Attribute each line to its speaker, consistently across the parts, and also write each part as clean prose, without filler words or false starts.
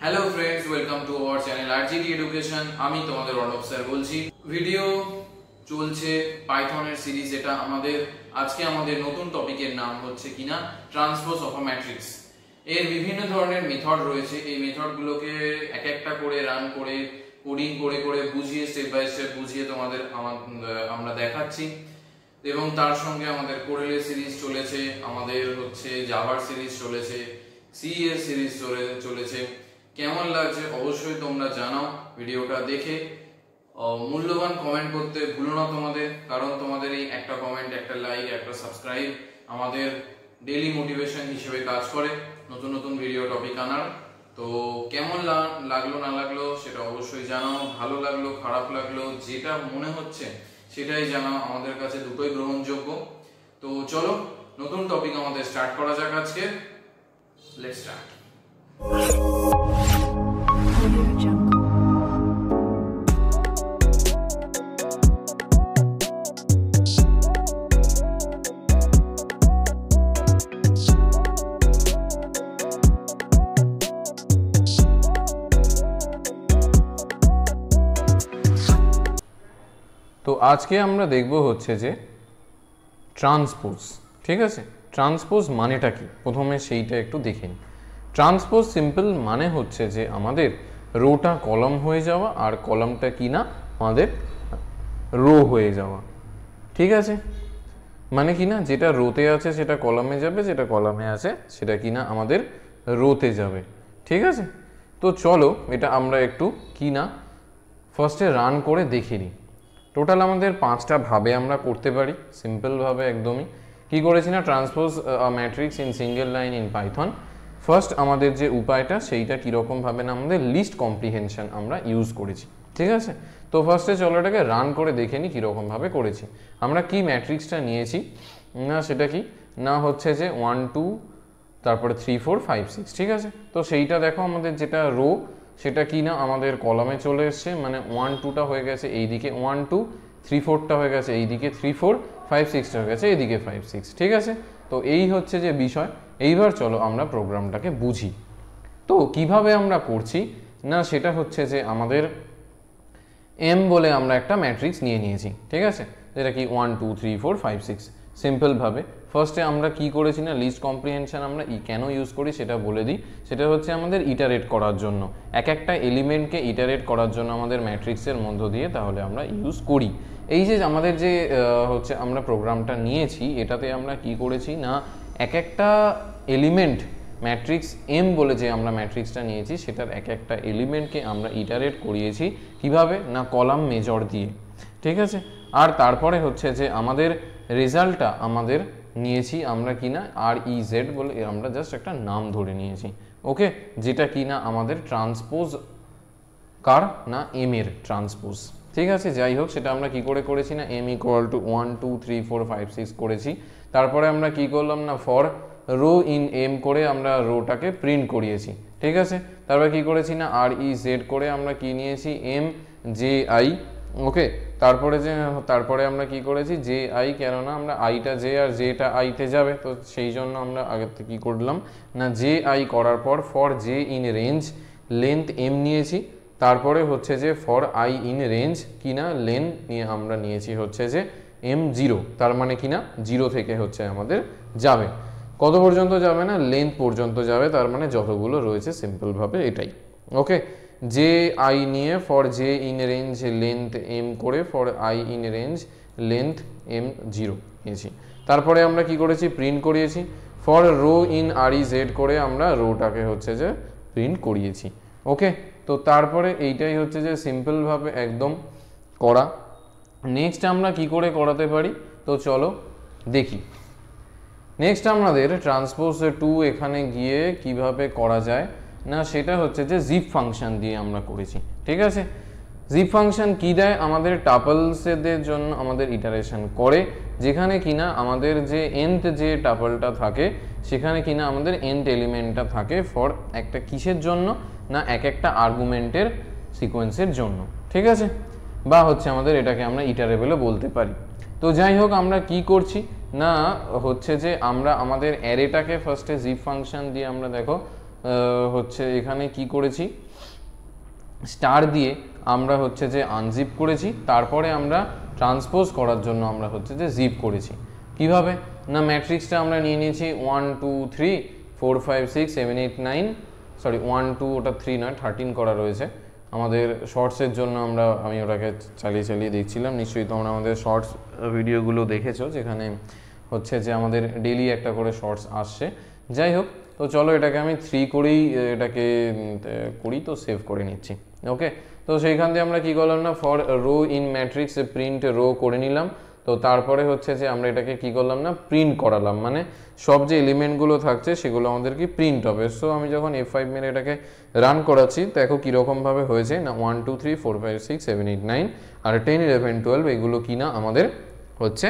Speaker 1: Hello friends, welcome to our channel RGD education. আমি তোমাদের Arnab sir বলছি। ভিডিও চলছে পাইথনের সিরিজ। এটা আজকে আমাদের নতুন টপিকের নাম হচ্ছে কিনা ট্রান্সপোজ অফ আ ম্যাট্রিক্স। এর বিভিন্ন ধরনের মেথড রয়েছে। এই মেথডগুলোকে এক একটা করে রান করে কোডিং করে করে বুঝিয়ে স্টেপ বাই স্টেপ বুঝিয়ে তোমাদের আমরা দেখাচ্ছি। এবং তার সঙ্গে আমাদের কোরেল সিরিজ চলেছে, আমাদের হচ্ছে জাভার সিরিজ চলেছে, সি এর সিরিজ চলেছে। কেমন লাগছে অবশ্যই তোমরা জানাও ভিডিওটা দেখে। মূল্যবান কমেন্ট করতে ভুলো না তোমাদের, কারণ তোমাদের এই একটা কমেন্ট, একটা লাইক, একটা সাবস্ক্রাইব আমাদের ডেইলি মোটিভেশন হিসেবে কাজ করে নতুন নতুন ভিডিও টপিক আনার। তো কেমন লাগলো না লাগলো সেটা অবশ্যই জানাও। ভালো লাগলো, খারাপ লাগলো, যেটা মনে হচ্ছে সেটাই জানাও। আমাদের কাছে দুটোই গ্রহণযোগ্য। তো চলো নতুন টপিক আমাদের স্টার্ট করা যাক আজকে। Let's start.
Speaker 2: তো আজকে আমরা দেখব হচ্ছে যে ট্রান্সপোজ। ঠিক আছে, ট্রান্সপোজ মানেটা কি প্রথমে সেইটা একটু দেখে নিই। ট্রান্সপোজ সিম্পল মানে হচ্ছে যে আমাদের রোটা কলাম হয়ে যাওয়া আর কলামটা কি না আমাদের রো হয়ে যাওয়া। ঠিক আছে, মানে কি না যেটা রোতে আছে সেটা কলামে যাবে, যেটা কলামে আছে সেটা কি না আমাদের রোতে যাবে। ঠিক আছে, তো চলো এটা আমরা একটু কি না ফার্স্টে রান করে দেখে নিই। টোটাল আমাদের 5টা ভাবে আমরা করতে পারি সিম্পলভাবে একদমই। কি করেছি না transpose matrix in single line in Python. First আমাদের যে উপায়টা সেইটা কীরকমভাবে না আমাদের লিস্ট কম্প্রিহেনশন আমরা ইউজ করেছি। ঠিক আছে, তো ফার্স্টে চলো এটাকে রান করে দেখে নিই কীরকমভাবে করেছি। আমরা কি ম্যাট্রিক্সটা নিয়েছি না সেটা কি না হচ্ছে যে 1 2 তারপরে 3 4 5 6। ঠিক আছে, তো সেইটা দেখো আমাদের যেটা রো সেটা কি না আমাদের কলামে চলে এসছে, মানে 1 2টা হয়ে গেছে এইদিকে 1 2, 3 4টা হয়ে গেছে এইদিকে 3 4, 5 6টা হয়ে গেছে এইদিকে 5 6। ঠিক আছে, তো এই হচ্ছে যে বিষয়। এইবার চলো আমরা প্রোগ্রামটাকে বুঝি। তো কিভাবে আমরা করছি না সেটা হচ্ছে যে আমাদের এম বলে আমরা একটা ম্যাট্রিক্স নিয়ে নিয়েছি। ঠিক আছে, যেটা কি 1 2 3 4 5 6। সিম্পলভাবে ফার্স্টে আমরা কি করেছি না লিস্ট কম্প্রিহেনশন আমরা কেন ইউজ করি সেটা বলে দিই। সেটা হচ্ছে আমাদের ইটারেট করার জন্য, এক একটা এলিমেন্টকে ইটারেট করার জন্য আমাদের ম্যাট্রিক্সের মধ্য দিয়ে তাহলে আমরা ইউজ করি। এই যে আমাদের যে হচ্ছে আমরা প্রোগ্রামটা নিয়েছি এটাতে আমরা কি করেছি না এক একটা এলিমেন্ট ম্যাট্রিক্স এম বলে যে আমরা ম্যাট্রিক্সটা নিয়েছি সেটার এক একটা এলিমেন্টকে আমরা ইটারেট করিয়েছি কিভাবে না কলাম মেজর দিয়ে। ঠিক আছে, আর তারপরে হচ্ছে যে আমাদের রেজাল্টটা আমাদের নিয়েছি আমরা কিনা আর ই জেড বলে আমরা জাস্ট একটা নাম ধরে নিয়েছি। ওকে, যেটা কিনা আমাদের ট্রান্সপোজ কার না এম এর ট্রান্সপোজ। ঠিক আছে, যাই হোক সেটা আমরা কি করে করেছি না এম ইকুয়াল টু 1 2 3 4 5 6 করেছি। তারপরে আমরা কি করলাম না ফর রো ইন এম করে আমরা রোটাকে প্রিন্ট করিয়েছি। ঠিক আছে, তারপরে কি করেছি না আর ই জেড করে আমরা কি নিয়েছি এম জে আই। ওকে, তারপরে আমরা কি করেছি জে আই, কেননা আমরা আইটা জে আর জেটা আইতে যাবে, তো সেই জন্য আমরা আগের থেকে কি করলাম না জে আই করার পর for J in range length M নিয়েছি। তারপরে হচ্ছে যে ফর আই ইন রেঞ্জ কিনা লেন্থ নিয়ে আমরা নিয়েছি হচ্ছে যে এম 0, তার মানে কিনা 0 থেকে হচ্ছে আমাদের যাবে কত পর্যন্ত যাবে না লেন্থ পর্যন্ত যাবে, তার মানে যতগুলো রয়েছে সিম্পলভাবে এটাই। ওকে, জে আই নিয়ে for J in range length M করে for I in range length M 0 নিয়েছি। তারপরে আমরা কি করেছি প্রিন্ট করিয়েছি for row in R E Z করে আমরা রোটাকে হচ্ছে যে প্রিন্ট করিয়েছি। ওকে, তো তারপরে এইটাই হচ্ছে যে সিম্পলভাবে একদম করা। নেক্সট আমরা কি করে করাতে পারি তো চলো দেখি। নেক্সট আমাদের ট্রান্সপোজ 2 এখানে গিয়ে কিভাবে করা যায় না সেটা হচ্ছে যে জিপ ফাংশন দিয়ে আমরা করেছি। ঠিক আছে, জিপ ফাংশন কি দেয় আমাদের টাপলসেদের জন্য আমাদের ইটারেশন করে, যেখানে কিনা আমাদের যে nth যে টাপলটা থাকে সেখানে কিনা আমাদের nth এলিমেন্টটা থাকে ফর একটা কিসের জন্য না এক একটা আর্গুমেন্টের সিকোয়েন্সের জন্য। ঠিক আছে, বা হচ্ছে আমাদের এটাকে আমরা ইটারেবলও বলতে পারি। তো যাই হোক আমরা কি করছি না হচ্ছে যে আমরা আমাদের অ্যারেটাকে ফার্স্টে জিপ ফাংশন দিয়ে আমরা দেখো হচ্ছে এখানে কি করেছি, স্টার দিয়ে আমরা হচ্ছে যে আনজিপ করেছি, তারপরে আমরা ট্রান্সপোজ করার জন্য আমরা হচ্ছে যে জিপ করেছি। কিভাবে না, ম্যাট্রিক্সটা আমরা নিয়ে নিয়েছি 1 2 3 4 5 6 7 8 9, সরি 1 2 ওটা 3 নয় 13 করা রয়েছে আমাদের শর্টসের জন্য। আমি ওটাকে চালিয়ে দেখছিলাম, নিশ্চয়ই তোমরা আমাদের শর্টস ভিডিওগুলো দেখেছো, যেখানে হচ্ছে যে আমাদের ডেইলি একটা করে শর্টস আসছে। যাই হোক, তো চলো এটাকে আমি 3 করেই এটাকে করি, তো সেভ করে নিচ্ছি। ওকে, তো সেইখান দিয়ে আমরা কি করলাম না, for row in matrix print row করে নিলাম। তো তারপরে হচ্ছে যে আমরা এটাকে কি করলাম না, প্রিন্ট করালাম, মানে সব যে এলিমেন্টগুলো থাকছে সেগুলো আমাদের কি প্রিন্ট হবে। সো আমি যখন F5 মেরে এটাকে রান করাচ্ছি, দেখো কীরকমভাবে হয়েছে না, 1 2 3 4 5 6 7 8 9 আর 10 11 12 এগুলো কি না আমাদের হচ্ছে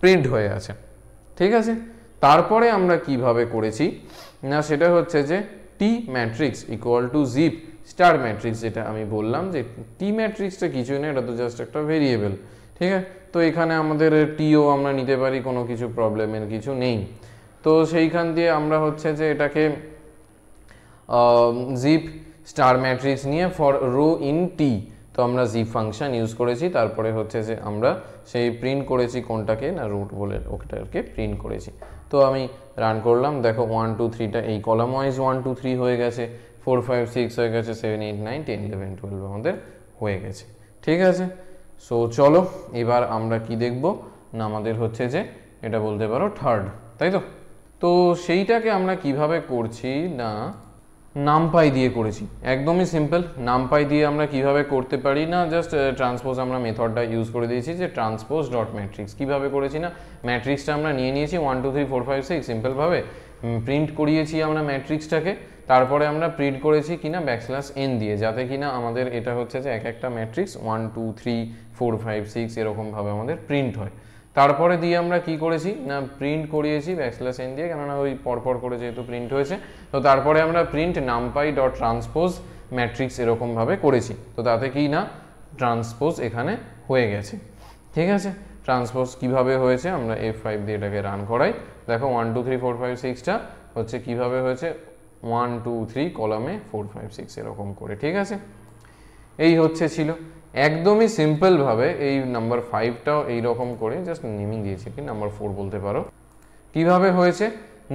Speaker 2: প্রিন্ট হয়ে আছে। ঠিক আছে, তারপরে আমরা কিভাবে করেছি না, সেটা হচ্ছে যে T matrix equal to zip star matrix, যেটা আমি বললাম যে টি ম্যাট্রিক্সটা কিছুই না, এটা তো জাস্ট একটা ভেরিয়েবল। ঠিক আছে, তো এখানে আমাদের টিও আমরা নিতে পারি, কোনো কিছু প্রবলেমের কিছু নেই। তো সেইখান দিয়ে আমরা হচ্ছে যে এটাকে জিপ স্টার ম্যাট্রিক্স নিয়ে ফর রো ইন টি, তো আমরা জিপ ফাংশন ইউজ করেছি। তারপরে হচ্ছে যে আমরা সেই প্রিন্ট করেছি কোনটাকে না, রুট বলে ওটাকে প্রিন্ট করেছি। তো আমি রান করলাম, দেখো 1 2 3টা এই কলাম ওয়াইজ 1 2 3 হয়ে গেছে, 4 5 6 হয়ে গেছে, 7 8 9 10 11 12 আমাদের হয়ে গেছে। ঠিক আছে, সো চলো এবার আমরা কি দেখব না, আমাদের হচ্ছে যে এটা বলতে পারো থার্ড, তাই তো। তো সেইটাকে আমরা কিভাবে করছি না, নামপাই দিয়ে করেছি, একদমই সিম্পল। নামপাই দিয়ে আমরা কিভাবে করতে পারি না, জাস্ট ট্রান্সপোজ আমরা মেথডটা ইউজ করে দিয়েছি, যে ট্রান্সপোজ ডট ম্যাট্রিক্স। কীভাবে করেছি না, ম্যাট্রিক্সটা আমরা নিয়ে নিয়েছি 1 2 3 4 5 6, সিম্পলভাবে প্রিন্ট করিয়েছি আমরা ম্যাট্রিক্সটাকে, তারপরে আমরা প্রিন্ট করেছি কিনা \n দিয়ে, যাতে কিনা আমাদের এটা হচ্ছে যে এক একটা ম্যাট্রিক্স 1 2 3 4 5 6 এরকমভাবে আমাদের প্রিন্ট হয়। তারপরে দিয়ে আমরা কি করেছি না, প্রিন্ট করিয়েছি \n দিয়ে, কেননা ওই পরপর করে যেহেতু প্রিন্ট হয়েছে। তো তারপরে আমরা print NumPy dot transpose matrix এরকমভাবে করেছি। তো তাতে কি না, ট্রান্সপোজ এখানে হয়ে গেছে। ঠিক আছে, ট্রান্সপোজ কিভাবে হয়েছে, আমরা F5 দিয়ে এটাকে রান করাই, দেখো 1 2 3 4 5 6টা হচ্ছে কিভাবে হয়েছে, 1 2 3 কলামে 4 5 6 এরকম করে। ঠিক আছে, এই হচ্ছে ছিল একদমই সিম্পলভাবে। এই নাম্বার 5টাও এইরকম করে জাস্ট নেমিং দিয়েছে, কি নাম্বার 4 বলতে পারো। কিভাবে হয়েছে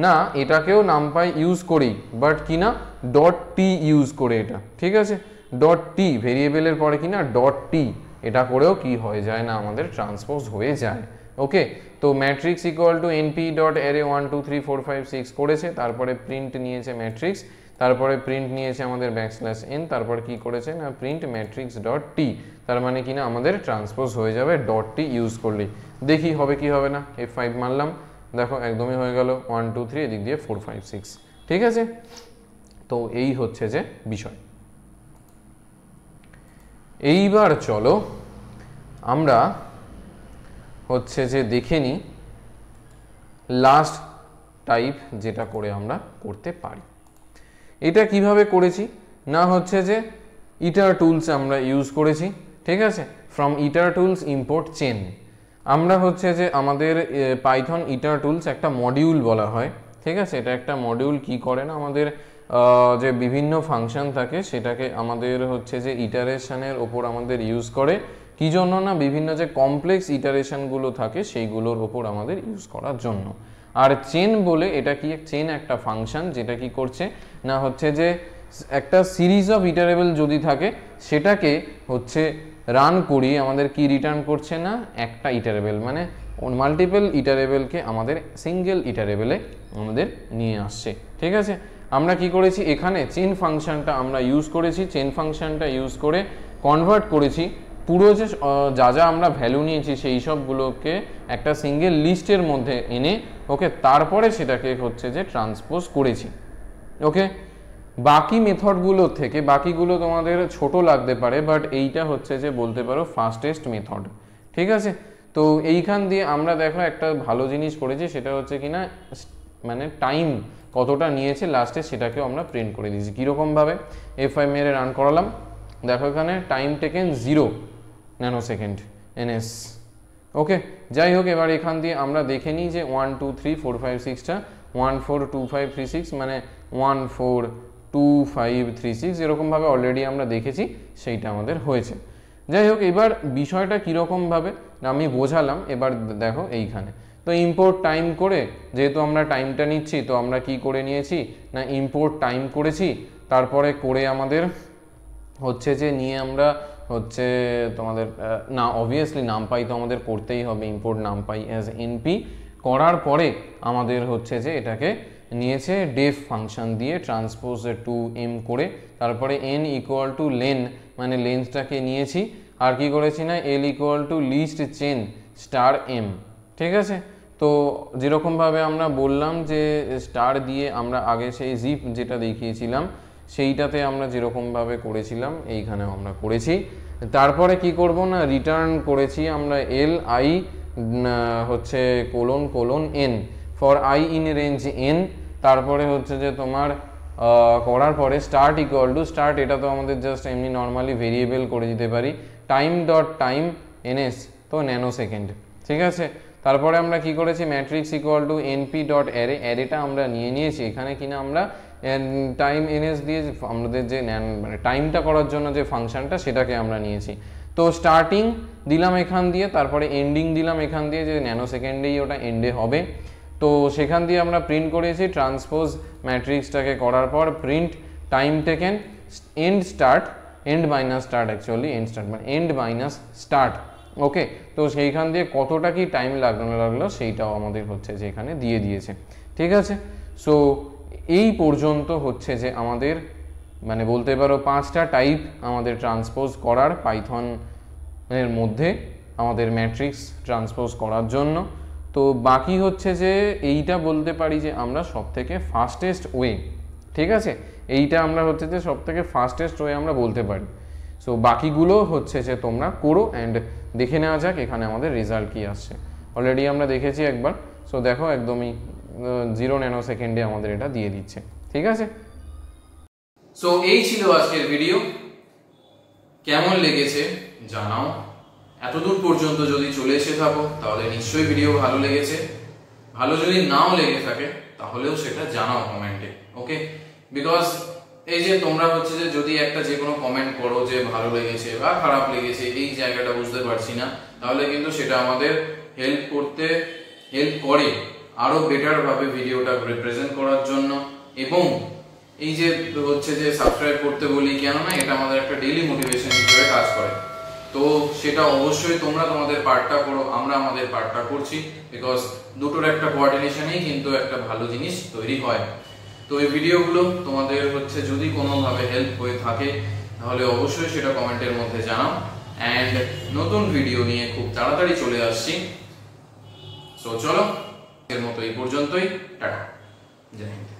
Speaker 2: না, এটাকেও নামপাই ইউজ করি, বাট কি না ডট টি ইউজ করে এটা। ঠিক আছে, ডট টি ভেরিয়েবলের পরে কি না ডট টি, এটা করেও কি হয়ে যায় না, আমাদের ট্রান্সপোজ হয়ে যায়। ওকে, তো matrix equal to NP dot array 1 2 3 4 5 6 করেছে, তারপরে প্রিন্ট নিয়েছে ম্যাট্রিক্স, তারপরে প্রিন্ট নিয়েছে আমাদের \n, তারপর কি করেছে না প্রিন্ট ম্যাট্রিক্স ডট টি, তার মানে কি না আমাদের ট্রান্সপোজ হয়ে যাবে ডট টি ইউজ করলেই। দেখি হবে কি হবে না, F5 মারলাম, দেখো একদমই হয়ে গেল 1 2 3, এদিক দিয়ে 4 5 6। ঠিক আছে, তো এই হচ্ছে যে বিষয়। এইবার চলো আমরা হচ্ছে যে দেখে নিই লাস্ট টাইপ, যেটা করে আমরা করতে পারি। এটা কিভাবে করেছি না, হচ্ছে যে ইটার টুলস আমরা ইউজ করেছি। ঠিক আছে, from eater tools import chain. আমরা হচ্ছে যে আমাদের পাইথন ইটার টুলস একটা মডিউল বলা হয়। ঠিক আছে, এটা একটা মডিউল কি করে না, আমাদের যে বিভিন্ন ফাংশন থাকে সেটাকে আমাদের হচ্ছে যে ইটারেশনের ওপর আমাদের ইউজ করে। কি জন্য না, বিভিন্ন যে কমপ্লেক্স ইটারেশনগুলো থাকে সেইগুলোর ওপর আমাদের ইউজ করার জন্য। আর চেন বলে এটা কি, চেন একটা ফাংশন যেটা কি করছে না, হচ্ছে যে একটা সিরিজ অফ ইটারেবল যদি থাকে সেটাকে হচ্ছে রান করি, আমাদের কি রিটার্ন করছে না, একটা ইটারেবল, মানে মাল্টিপল ইটারেবলকে আমাদের সিঙ্গেল ইটারেবলে আমাদের নিয়ে আসছে। ঠিক আছে, আমরা কি করেছি এখানে চেন ফাংশনটা আমরা ইউজ করেছি, চেন ফাংশনটা ইউজ করে কনভার্ট করেছি পুরো যে যা যা আমরা ভ্যালু নিয়েছি সেই সবগুলোকে একটা সিঙ্গেল লিস্টের মধ্যে এনে, ওকে, তারপরে সেটাকে হচ্ছে যে ট্রান্সপোজ করেছি। ওকে, বাকি মেথডগুলোর থেকে বাকিগুলো তোমাদের ছোট লাগতে পারে, বাট এইটা হচ্ছে যে বলতে পারো ফাস্টেস্ট মেথড। ঠিক আছে, তো এইখান দিয়ে আমরা দেখো একটা ভালো জিনিস করেছি, সেটা হচ্ছে কিনা মানে টাইম কতটা নিয়েছে লাস্টে সেটাকেও আমরা প্রিন্ট করে দিয়েছি। কীরকমভাবে, F5 মেরে রান করালাম, দেখো এখানে টাইম টেকেন 0 ন্যানোসেকেন্ড NS। ওকে, যাই হোক, এবার এখান দিয়ে আমরা দেখে নিই যে 1 2 3 4 5 6টা 1 4 2 5 3 6, মানে 142536 এরকমভাবে অলরেডি আমরা দেখেছি, সেইটা আমাদের হয়েছে। যাই হোক, এবার বিষয়টা কীরকমভাবে আমি বোঝালাম, এবার দেখো এইখানে তো ইম্পোর্ট টাইম করে, যেহেতু আমরা টাইমটা নিচ্ছি, তো আমরা কি করে নিয়েছি না ইম্পোর্ট টাইম করেছি, তারপরে করে আমাদের হচ্ছে যে নিয়ে আমরা হচ্ছে তোমাদের না অবভিয়াসলি নামপাই তো আমাদের করতেই হবে, ইম্পোর্ট নামপাই অ্যাজ এনপি করার পরে আমাদের হচ্ছে যে এটাকে নিয়েছে ডেফ ফাংশন দিয়ে ট্রান্সপোজ টু এম করে, তারপরে এন ইকুয়াল টু লেন মানে লেন্থটাকে নিয়েছি, আর কি করেছি না L equal to list chain star M. ঠিক আছে, তো যেরকমভাবে আমরা বললাম যে স্টার দিয়ে আমরা আগে সেই জিপ যেটা দেখিয়েছিলাম সেইটাতে আমরা যেরকমভাবে করেছিলাম এইখানেও আমরা করেছি। তারপরে কি করব না রিটার্ন করেছি আমরা এল আই হচ্ছে colon N for I in range N, তারপরে হচ্ছে যে তোমার করার পরে স্টার্ট ইকুয়াল টু স্টার্ট, এটা তো আমাদের জাস্ট এমনি নর্মালি ভেরিয়েবল করে দিতে পারি, টাইম ডট টাইম এনএস তো ন্যানো সেকেন্ড। ঠিক আছে, তারপরে আমরা কি করেছি matrix equal to NP dot array, অ্যারেটা আমরা নিয়েছি এখানে কিনা আমরা টাইম এনএস দিয়ে আমাদের যে মানে টাইমটা করার জন্য যে ফাংশনটা সেটাকে আমরা নিয়েছি। তো স্টার্টিং দিলাম এখান দিয়ে, তারপরে এন্ডিং দিলাম এখান দিয়ে, যে ন্যানো সেকেন্ডেই ওটা এন্ডে হবে। তো সেখান দিয়ে আমরা প্রিন্ট করেছি ট্রান্সপোজ ম্যাট্রিক্সটাকে করার পর print time taken end start, end minus start actually end start মানে এন্ড মাইনাস স্টার্ট। ওকে, তো সেইখান দিয়ে কতটা কি টাইম লাগলো সেইটাও আমাদের হচ্ছে যে এখানে দিয়ে দিয়েছে। ঠিক আছে, সো এই পর্যন্ত হচ্ছে যে আমাদের মানে বলতে পারো 5টা টাইপ আমাদের ট্রান্সপোজ করার পাইথনের মধ্যে আমাদের ম্যাট্রিক্স ট্রান্সপোজ করার জন্য। তো বাকি হচ্ছে যে এইটা বলতে পারি যে আমরা সবথেকে ফাস্টেস্ট ওয়ে, ঠিক আছে, এইটা আমরা হচ্ছে যে সবথেকে ফাস্টেস্ট ওয়ে আমরা বলতে পারি। সো বাকিগুলো হচ্ছে যে তোমরা করো অ্যান্ড দেখে নেওয়া যাক এখানে আমাদের রেজাল্ট কি আসছে। অলরেডি আমরা দেখেছি একবার, সো দেখো একদমই 0 ন্যানো সেকেন্ডে আমাদের এটা দিয়ে দিচ্ছে। ঠিক আছে,
Speaker 1: সো এই ছিল আজকের ভিডিও, কেমন লেগেছে জানাও। এতদূর পর্যন্ত যদি চলে এসে থাকো তাহলে নিশ্চয়ই ভিডিও ভালো লেগেছে, ভালো যদি নাও লেগে থাকে তাহলেও সেটা জানাও কমেন্টে। ওকে, বিকজ এই যে তোমরা হচ্ছে যে যদি একটা যে কোনো কমেন্ট করো যে ভালো লেগেছে বা খারাপ লেগেছে, এই জায়গাটা বুঝতে পারছি না, তাহলে কিন্তু সেটা আমাদের হেল্প করে আরো বেটার ভাবে ভিডিওটা রিপ্রেজেন্ট করার জন্য। এবং এই যে হচ্ছে যে সাবস্ক্রাইব করতে বলি, কেননা এটা আমাদের একটা ডেইলি মোটিভেশন হিসেবে কাজ করে। তো সেটা অবশ্যই তোমরা তোমাদের পার্টটা করো, আমরা আমাদের পার্টটা করছি, বিকজ দুটোর একটা কোঅর্ডিনেশনেই কিন্তু একটা ভালো জিনিস তৈরি হয়। তো এই ভিডিওগুলো তোমাদের হচ্ছে যদি কোনোভাবে হেল্প হয়ে থাকে তাহলে অবশ্যই সেটা কমেন্টের মধ্যে জানাও। অ্যান্ড নতুন ভিডিও নিয়ে খুব তাড়াতাড়ি চলে আসছি। সো চলো, এর মতো এই পর্যন্তই, টাটা, জয় হিন্দ।